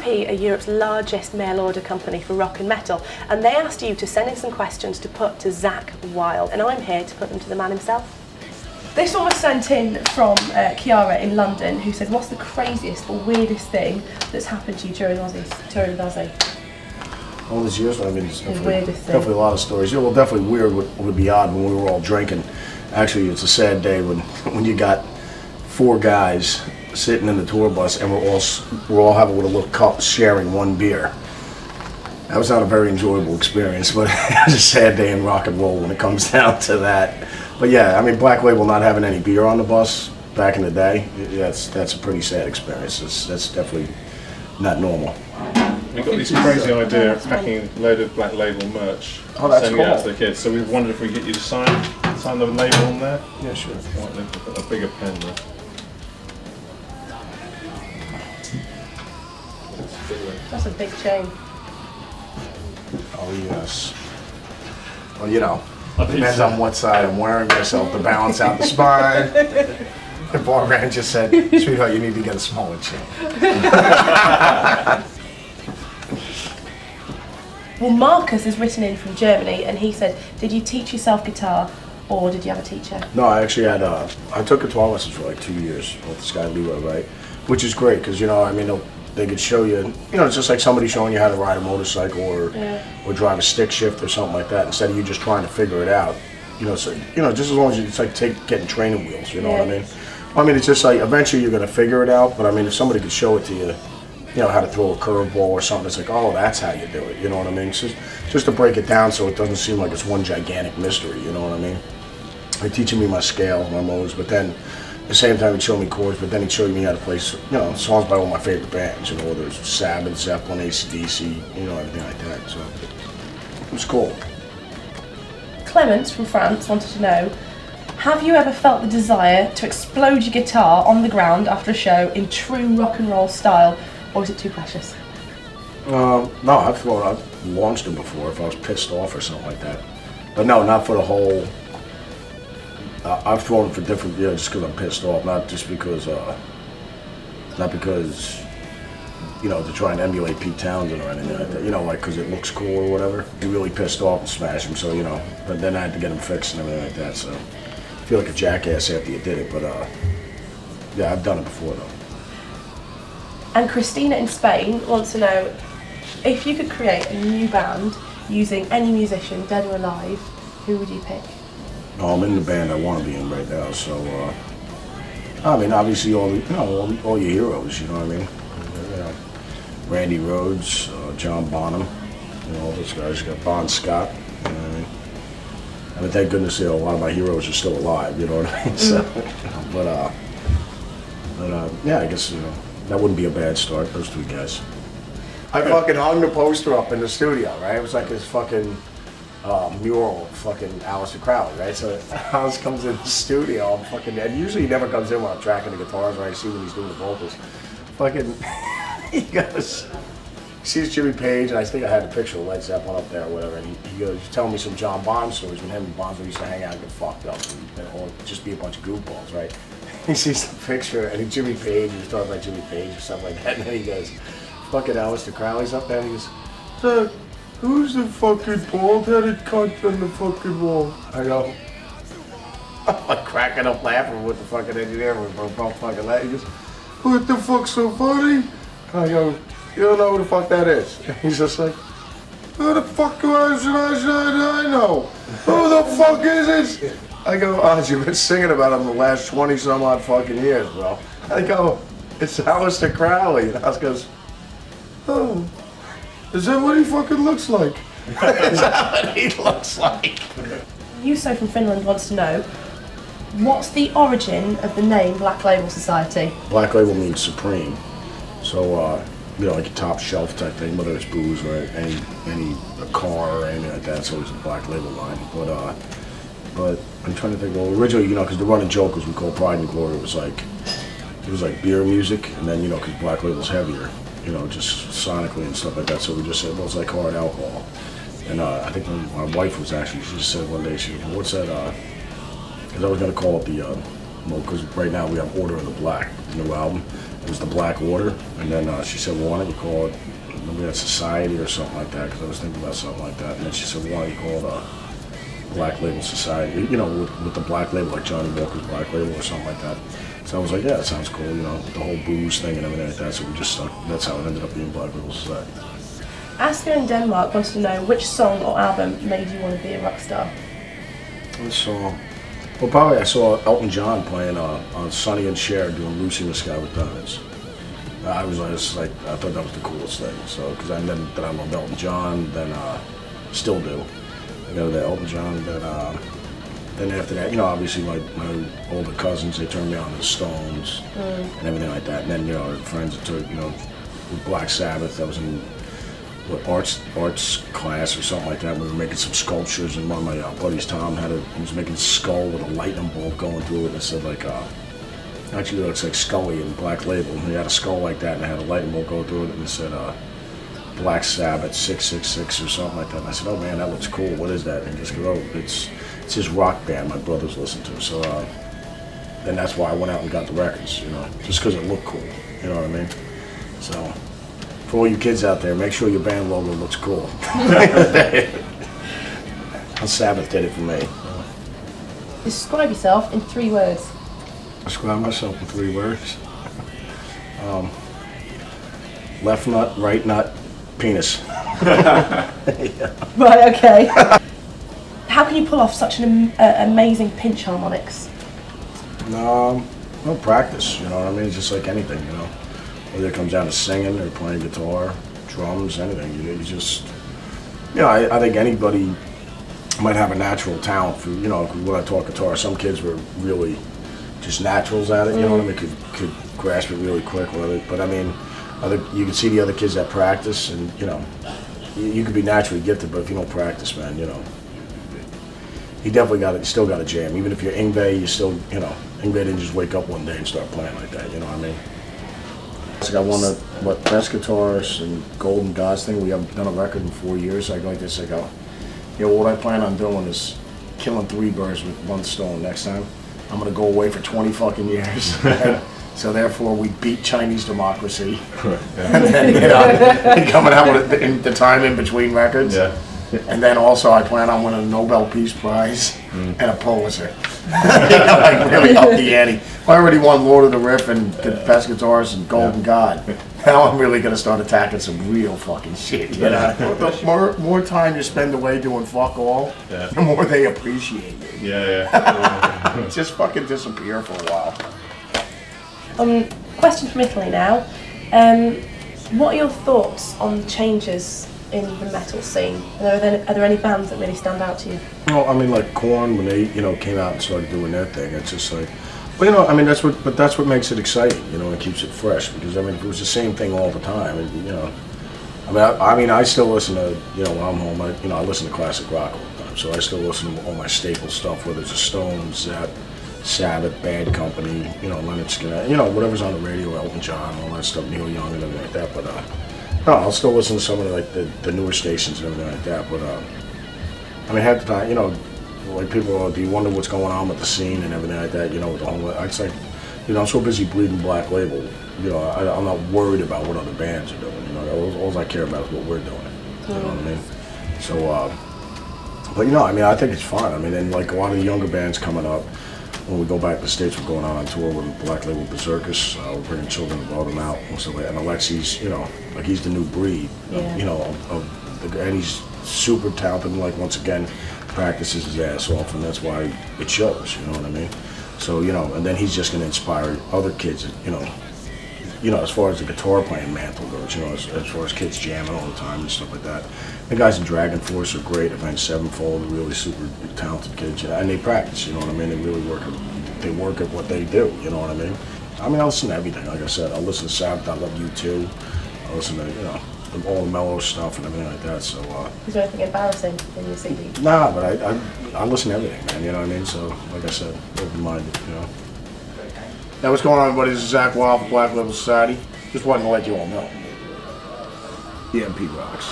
EMP are Europe's largest mail order company for rock and metal, and they asked you to send in some questions to put to Zakk Wylde, and I'm here to put them to the man himself. This one was sent in from Kiara in London, who said, what's the craziest or weirdest thing that's happened to you during Ozzy's touring with Ozzy? All these years, I mean, it's definitely a lot of stories. Yeah, well, definitely weird would be odd when we were all drinking. Actually, it's a sad day when you got 4 guys sitting in the tour bus and we're all having with a little cup sharing one beer. That was not a very enjoyable experience, but it was a sad day in rock and roll when it comes down to that. But yeah, I mean, Black Label not having any beer on the bus back in the day, that's a pretty sad experience. That's definitely not normal. We've got this crazy idea of packing a load of Black Label merch, sending it out to the kids. So we wondered if we could get you to sign the label on there. Yeah, sure. Right, then put a bigger pen there. That's a big chain. Oh yes. Well, you know, depends on what side I'm wearing myself to balance out the spine. The barman just said, "Sweetheart, you need to get a smaller chain." Well, Marcus has written in from Germany, and he said, did you teach yourself guitar, or did you have a teacher? No, I actually had, I took guitar lessons for like 2 years with this guy Leroy, right? Which is great, because, you know, I mean, they could show you, you know, it's just like somebody showing you how to ride a motorcycle or drive a stick shift or something like that, instead of you just trying to figure it out. You know, so, you know, just as long as it's like getting training wheels, you know what I mean? I mean, it's just like, eventually you're going to figure it out, but I mean, if somebody could show it to you, you know, how to throw a curveball or something, it's like, oh, that's how you do it, you know what I mean? Just to break it down so it doesn't seem like it's one gigantic mystery, you know what I mean? They're teaching me my scale, my modes, but then at the same time he'd show me chords, but then he'd show me how to play, you know, songs by all my favorite bands, you know, whether it's Sabbath, Zeppelin, AC/DC, you know, everything like that, so it was cool. Clemens from France wanted to know, have you ever felt the desire to explode your guitar on the ground after a show in true rock and roll style, or is it too precious? No, I've launched them before if I was pissed off or something like that. But no, not for the whole. I've thrown them for different, yeah, just because I'm pissed off, not because, you know, to try and emulate Pete Townsend or anything like that. You know, like because it looks cool or whatever. Be really pissed off and smash them, so you know. But then I had to get them fixed and everything like that. So I feel like a jackass after you did it, but yeah, I've done it before though. And Christina in Spain wants to know, if you could create a new band using any musician, dead or alive, who would you pick? No, I'm in the band I want to be in right now, so I mean, obviously all your heroes, you know what I mean? You know, Randy Rhoads, John Bonham, you know, all those guys. You got Bon Scott, you know what I mean? I mean, thank goodness, you know, a lot of my heroes are still alive, you know what I mean? So, but yeah, I guess, you know, that wouldn't be a bad start, those 3 guys. I fucking hung the poster up in the studio, right? It was like this fucking mural of fucking Aleister Crowley, right? So Alice comes in the studio, I'm fucking, and usually he never comes in when I'm tracking the guitars, right? I see when he's doing the vocals. Fucking, he goes, he sees Jimmy Page, and I think I had a picture of Led Zeppelin up there or whatever, and he goes, telling me some John Bonham stories when him and Bonham used to hang out and get fucked up, or just be a bunch of goofballs, right? He sees the picture, and Jimmy Page, he was talking about Jimmy Page or something like that, and then he goes, fucking Aleister Crowley's up there, and he goes, Zakk, who's the fucking bald-headed cunt on the fucking wall? I go, I'm like cracking up laughing with the fucking engineer, we're both fucking laughing. He goes, what the fuck's so funny? I go, you don't know who the fuck that is. And he's just like, who the fuck should I know? Who the fuck is it? I go, Oz, you've been singing about him the last 20-some-odd fucking years, bro. I go, it's Aleister Crowley. And Oz goes, oh, is that what he fucking looks like? Is that what he looks like? Yuso from Finland wants to know, what's the origin of the name Black Label Society? Black Label means supreme. So, you know, like a top shelf type thing, whether it's booze or a car or anything like that, it's always a Black Label line. But I'm trying to think, well, originally, you know, because the running joke was we called Pride and Glory, it was like beer music, and then, you know, because Black Label's heavier, you know, just sonically and stuff like that, so we just said, well, it's like hard alcohol. And I think my wife was actually, she just said one day, she goes, what's that, because I was going to call it the, well, because right now we have Order of the Black, the new album, it was the Black Water, and then she said, well, why don't you call it, maybe that's Society or something like that, because I was thinking about something like that. And then she said, well, why don't you call it Black Label Society, you know, with the Black Label, like Johnny Walker's Black Label or something like that. So I was like, yeah, that sounds cool, you know, the whole booze thing and everything like that. So we just stuck, that's how it ended up being Black Label Society. Asker in Denmark wants to know which song or album made you want to be a rock star? Which song? Well, probably I saw Elton John playing on Sonny and Cher doing Lucy in the Sky with Diamonds. I was like, I thought that was the coolest thing. So, because I loved Elton John, then still do. I go to that Elton John, then after that, you know, obviously my older cousins, they turned me on to the Stones and everything like that. And then, you know, friends that took, you know, with Black Sabbath, I was in what, arts class or something like that. We were making some sculptures, and one of my buddies, Tom, he was making a skull with a lightning bolt going through it, and it said like, actually it looks like Scully in Black Label. And he had a skull like that, and it had a lightning bolt going through it, and it said Black Sabbath 666 or something like that. And I said, oh man, that looks cool. What is that? And he just goes, oh, it's his rock band my brothers listen to. So then that's why I went out and got the records, you know, just because it looked cool. You know what I mean? So for all you kids out there, make sure your band logo looks cool. Sabbath did it for me. Describe yourself in 3 words. Describe myself in 3 words. Left nut, right nut, penis. Yeah. Right, okay. How can you pull off such an amazing pinch harmonics? No practice, you know what I mean? It's just like anything, you know. Whether it comes down to singing or playing guitar, drums, anything. You just, you know, I think anybody might have a natural talent for, you know, when I talk guitar, some kids were really just naturals at it, you know what I mean? Could grasp it really quick with it. But I mean, you can see the other kids that practice, and you know, you could be naturally gifted, but if you don't practice, man, you know, you definitely still got to jam. Even if you're Yngwie, you still, you know, Yngwie didn't just wake up one day and start playing like that, you know what I mean? It's like I won the best guitarist and Golden Gods thing. We haven't done a record in 4 years. I go like this, I go, you know, what I plan on doing is killing 3 birds with 1 stone next time. I'm gonna go away for 20 fucking years. So therefore, we beat Chinese democracy, and then, you know, and coming out with the time in between records. Yeah. And then also, I plan on winning a Nobel Peace Prize and a Pulitzer. You know, like really up the ante. I already won Lord of the Riff and the best guitarist and Golden God. Now I'm really gonna start attacking some real fucking shit. You know, the more time you spend away doing fuck all, the more they appreciate you. Yeah. Just fucking disappear for a while. Question from Italy now. What are your thoughts on the changes in the metal scene? Are there any bands that really stand out to you? Well, I mean, like Korn, when they, you know, came out and started doing their thing, it's just like, well, you know, I mean, that's what makes it exciting, you know, and keeps it fresh. Because I mean, if it was the same thing all the time, you know, I mean, I still listen to, you know, when I'm home, I listen to classic rock all the time. So I still listen to all my staple stuff, whether it's the Stones, Sabbath, Bad Company, you know, Leonard Skinner, you know, whatever's on the radio, Elton John, all that stuff, Neil Young and everything like that. But no, I'll still listen to some of the newer stations and everything like that. But I mean, half the time, you know, like people, do you wonder what's going on with the scene and everything like that? You know, with the whole, it's like, you know, I'm so busy bleeding Black Label. You know, I'm not worried about what other bands are doing. You know, all I care about is what we're doing. You know what I mean? So, but you know, I mean, I think it's fun. I mean, and like a lot of the younger bands coming up. When we go back to the States, we're going out on tour with Black Label Berserkers. We're bringing Children of Bodom out. And Alexi's, you know, like he's the new breed, you know, and he's super talented. And like, once again, practices his ass off, and that's why it shows, you know what I mean? So, you know, and then he's just going to inspire other kids, you know, as far as the guitar playing mantle goes, you know, as far as kids jamming all the time and stuff like that. The guys in Dragon Force are great. Avenged Sevenfold are really super talented kids, you know, and they practice, you know what I mean? They really work at what they do, you know what I mean? I mean, I listen to everything, like I said. I listen to Sabbath, I love U2. I listen to, you know, all the mellow stuff and everything like that, so. Is there anything embarrassing in your CD? Nah, but I listen to everything, man, you know what I mean? So, like I said, open-minded, you know. Now, what's going on, everybody? This is Zakk Wylde for Black Label Society. Just wanted to let you all know. EMP rocks.